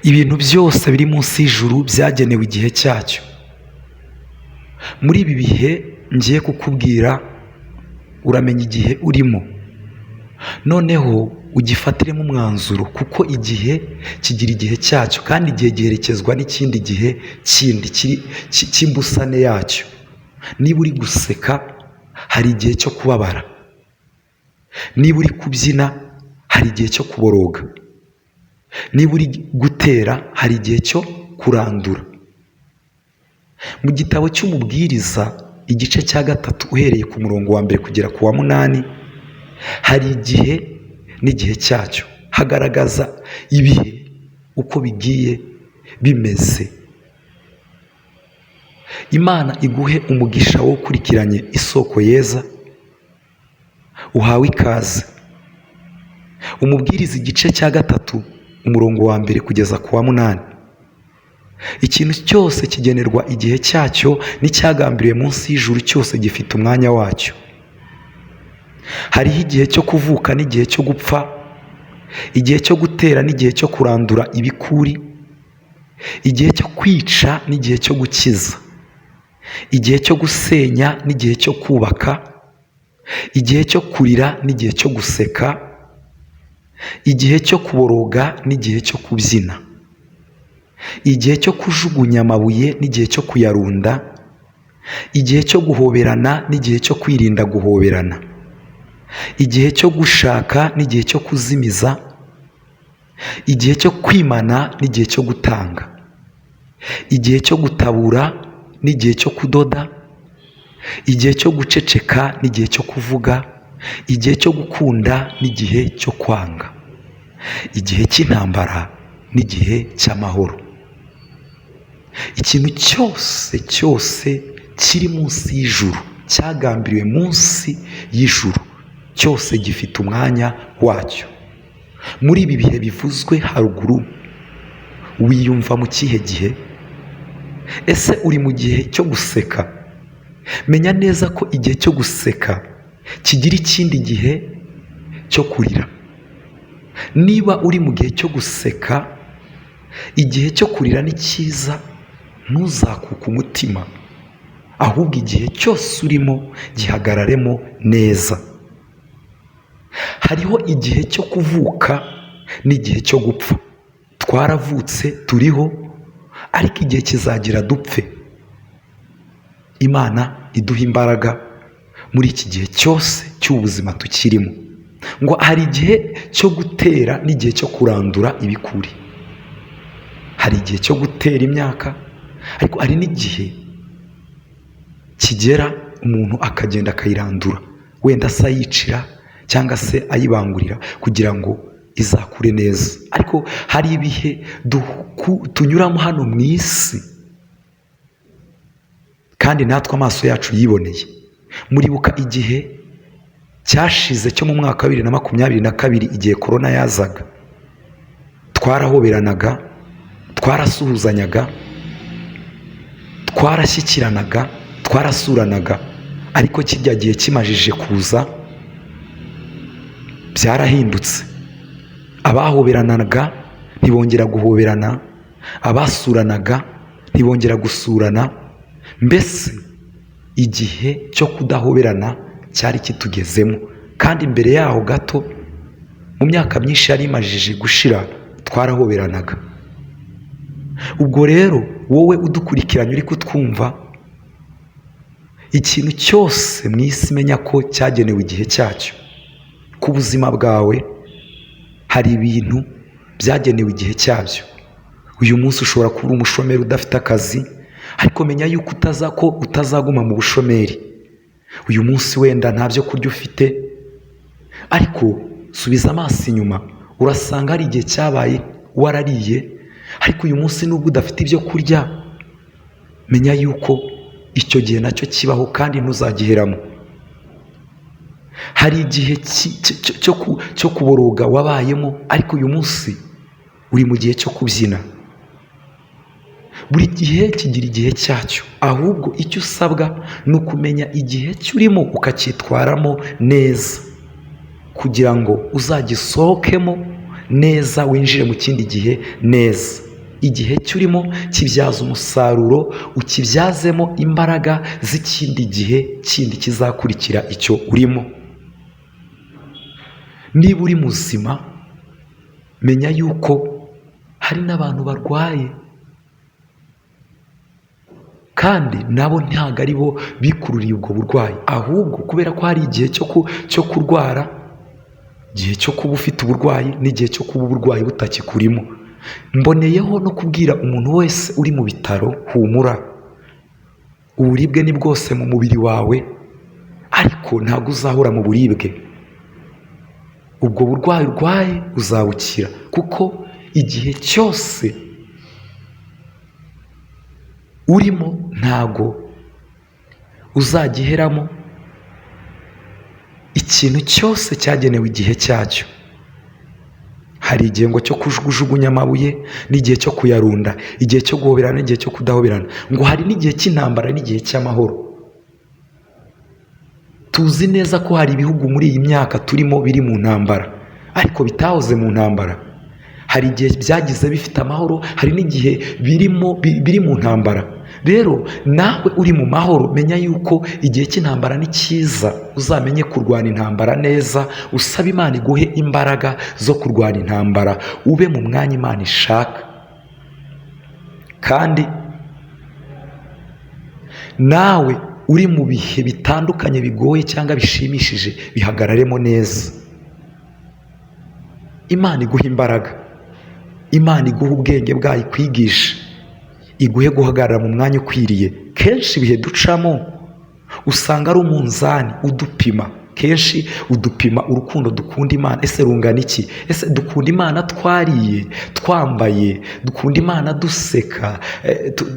ibintu byose biri munsi y'ijuru byagenewe igihe cyacyo. Muri ibi bihe ngiye kukubwira, uramenya igihe urimo, noneho ugifatiremo umwanzuro, kuko igihe kigira igihe cyacyo, kandi igihe giherekezwa n'ikindi gihe kindi cy'imbusane yacyo. Niba uri guseka, hari igihe cyo kubabara. Niba uri kubyina, hari igihe cyo kuboroga. Niba uri gutera, hari igihe cyo kurandura. Mu gitabo cy'umubwiriza igice cya 3 uhereye ku murongo wa 1 kugera ku wa 8, hari igihe n'igihe cyacyo, hagaragaza ibihe uko bigiye bimeze. Imana iguhe umugisha wo ukurikiranye isoko yeza, uhawe ikaze. Umubwiriza igice cya 3 umurongo wa 1 kugeza ku wa 8. Ikintu cyose kigenerwa igihe cyacyo, n'icyagambiriwe munsi y'ijuru cyose gifite umwanya wacyo. Hariho igihe cyo kuvuka n'igihe cyo gupfa, igihe cyo gutera n'igihe cyo kurandura ibikuri, igihe cyo kwica n'igihe cyo gukiza, igihe cyo gusenya n'igihe cyo kubaka, igihe cyo kurira n'igihe cyo guseka, igihe cyo kuboroga n'igihe cyo kubyina, igihe cyo kujugunya amabuye n'igihe cyo kuyarunda, igihe cyo guhoberana n'igihe cyo kwirinda guhoberana, igihe cyo gushaka n'igihe cyo kuzimiza, igihe cyo kwimana n'igihe cyo gutanga, igihe cyo gutabura n'igihe cyo kudoda, igihe cyo guceceka n'igihe cyo kuvuga, igihe cyo gukunda n'igihe cyo kwanga, igihe cy'intambara n'igihe cy'amahoro. Ikintu cyose kiri munsi y'ijuru, cyagambiriwe munsi y'ijuru, cyose gifite umwanya wacyo. Muri ibi bihe bivuzwe haruguru, wiyumva mu kihe gihe? Ese uri mu gihe cyo guseka? Menya neza ko igihe cyo guseka kigira ikindi gihe cyo kurira. Niba uri mu gihe cyo guseka, igihe cyo kurira ni cyiza, ntuzakuke umutima, ahubwo igihe cyose urimo gihagararemo neza. Hariho igihe cyo kuvuka n'igihe cyo gupfa. Twaravutse, turiho, ariko igihe kizagira dupfe. Imana iduha imbaraga muri iki gihe cyose cy'ubuzima tukirimo. Ngo hari igihe cyo gutera n'igihe cyo kurandura ibikuri. Hari igihe cyo gutera imyaka, ariko hari n'igihe kigera umuntu akagenda akayirandura, wenda se ayicira cyangwa se ayibangurira kugira ngo izakure neza. Ariko hari ibihe tunyuramo hano mu isi, kandi natwe amaso yacu yiboneye. Muribuka igihe cyashize cyo mu mwaka wa 2022, igihe korona yazaga, twarahoberanaga, twarasuhuzanyaga, twarashyikiranaga, twarasuranaga, ariko kirya gihe kimajije kuza byarahindutse. Abahoberanaga ntibongera guhoberana, abasuranaga ntibongera gusurana. Mbese igihe cyo kudahoberana cyari kitugezemo, kandi mbere yaho gato, mu myaka myinshi yari imajije gushira, twarahoberanaga. Ubwo rero wowe udukurikiranye uri kutwumva, ikintu cyose mu isi menya ko cyagenewe igihe cyacyo. Ku buzima bwawe hari ibintu byagenewe igihe cyabyo. Uyu munsi ushobora kuba umushomeri udafite akazi, ariko menya yuko utazaguma mu bushomeri. Uyu munsi wenda nta byo kurya ufite, ariko subiza amaso inyuma, urasanga hari igihe cyabaye warariye, ariko uyu munsi nubwo udafite ibyo kurya, menya yuko icyo gihe nacyo kibaho kandi ntuzagiheramo. Hari igihe cyo kuboroga wabayemo, ariko uyu munsi uri mu gihe cyo kubyina. Buri gihe kigira igihe cyacyo, ahubwo icyo usabwa ni ukumenya igihe cyurimo ukacyitwaramo neza, kugira ngo uzagisohokemo neza, winjire mu kindi gihe neza. igihe cy'urimo kibyaza umusaruro, ukibyazemo imbaraga z'ikindi gihe kindi kizakurikira icyo urimo. Niba uri muzima, menya yuko hari n'abantu barwaye, kandi nabo ntabwo ari bo bikururiye ubwo burwayi, ahubwo kubera ko hari igihe cyo kurwara, igihe cyo kuba ufite uburwayi n'igihe cyo kuba uburwayi butakikurimo. Mboneyeho no kubwira umuntu wese uri mu bitaro, humura, uburibwe ni bwose mu mubiri wawe, ariko ntabwo uzahora mu buribwe. Ubwo burwayi urwaye uzabukira, kuko igihe cyose urimo ntabwo uzagiheramo. Ikintu cyose cyagenewe igihe cyacyo. Hari igihe ngo cyo kujugunya amabuye n'igihe cyo kuyarunda, igihe cyo guhoberana n'igihe cyo kudahoberana, ngo hari n'igihe cy'intambara n'igihe cy'amahoro. Tuzi neza ko hari ibihugu muri iyi myaka turimo biri mu ntambara, ariko bitahoze mu ntambara. Hari igihe byagize bifite amahoro, hari n'igihe biri mu ntambara. Rero nawe uri mu mahoro, menya yuko igihe cy'intambara ni cyiza, uzamenye kurwana intambara neza, usaba Imana iguhe imbaraga zo kurwana intambara, ube mu mwanya Imana ishaka. Kandi nawe uri mu bihe bitandukanye bigoye cyangwa bishimishije, bihagararemo neza. Imana iguha imbaraga, Imana iguha ubwenge bwayo ikwigisha, iguhe guhagarara mu mwanya ukwiriye. Kenshi ibihe ducamo usanga ari umunzani udupima, kenshi udupima urukundo dukunda Imana. Ese rungana iki? Ese dukunda Imana twariye, twambaye, dukunda Imana duseka,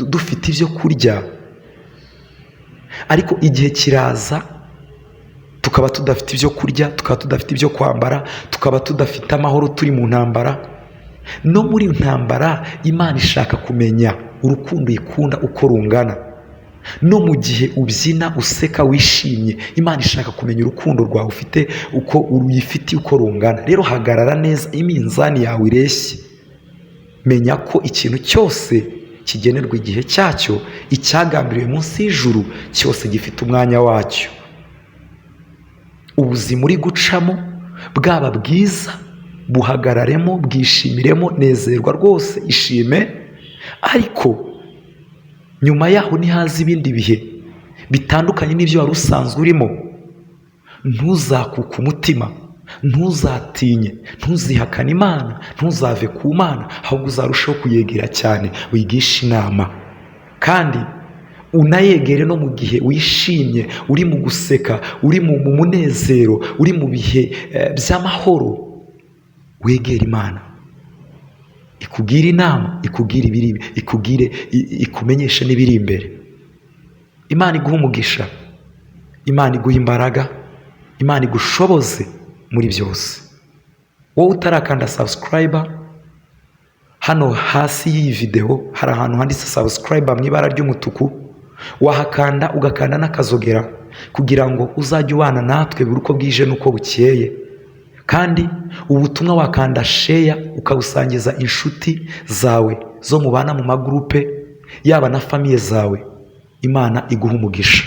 dufite ibyo kurya? Ariko igihe kiraza tukaba tudafite ibyo kurya, tukaba tudafite ibyo kwambara, tukaba tudafite amahoro, turi mu ntambara. No muri ntambara Imana ishaka kumenya urukundo ikunda uko rungana. No mu gihe ubyina, useka, wishimye, Imana ishaka kumenya urukundo rwawe ufite uko uruyifitiye uko rungana. Rero hagarara neza, iminzani yawe ireshye. Menya ko ikintu cyose kigenerwa igihe cyacyo, icyagambiriwe munsi y'ijuru cyose gifite umwanya wacyo. Ubuzima uri gucamo bwaba bwiza, buhagararemo, bwishimiremo, nezerwa rwose, ishime. Ariko nyuma yaho nihaza ibindi bihe bitandukanye n'ibyo wari usanzwe urimo. Ntuzakuke umutima, ntuzatinye, ntuzihakane Imana, ntuzave ku Mana, ahubwo uzarushaho kuyegera cyane, wigishe inama. Kandi unayegere no mu gihe wishimye, uri mu guseka, uri mu munezero, uri mu bihe by'amahoro, wegere Imana ikugire inama, ikumenyeshe n'ibiri imbere. Imana iguha umugisha, Imana iguha imbaraga, Imana igushoboze muri byose. Wowe utarakanda subscribe, hano hasi y'iyi video hari ahantu handitse subscribe mu ibara ry'umutuku, wahakanda ugakanda n'akazogera kugira ngo uzajye ubana natwe buri uko bwije n'uko bukeye. Kandi ubutumwa wakanda share ukabusangiza inshuti zawe zo mubana mu magrupe, yaba na famiye zawe. Imana iguha umugisha.